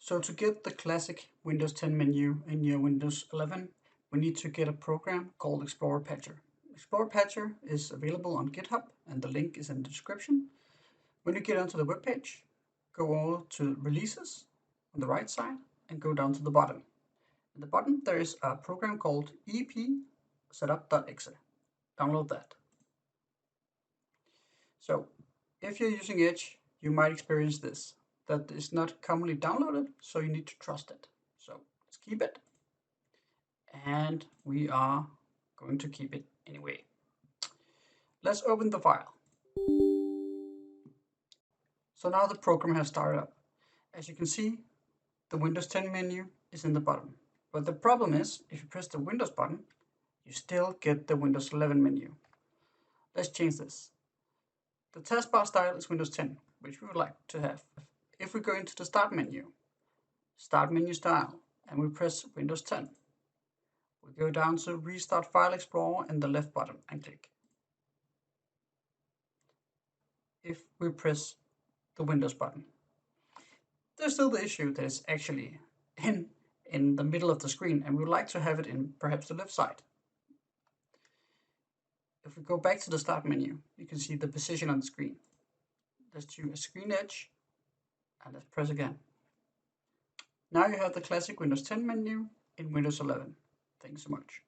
So to get the classic Windows 10 menu in your Windows 11, we need to get a program called Explorer Patcher. Explorer Patcher is available on GitHub and the link is in the description. When you get onto the web page, go over to Releases on the right side and go down to the bottom. At the bottom there is a program called epsetup.exe. Download that. So if you're using Edge, you might experience this. That is not commonly downloaded, so you need to trust it. So let's keep it. And we are going to keep it anyway. Let's open the file. So now the program has started up. As you can see, the Windows 10 menu is in the bottom. But the problem is, if you press the Windows button, you still get the Windows 11 menu. Let's change this. The taskbar style is Windows 10, which we would like to have. If we go into the Start menu style, and we press Windows 10, we go down to Restart File Explorer in the left bottom and click. If we press the Windows button, there's still the issue that it's actually in the middle of the screen, and we would like to have it in perhaps the left side. If we go back to the Start menu, you can see the position on the screen. Let's choose a screen edge, and let's press again. Now you have the classic Windows 10 menu in Windows 11. Thanks so much.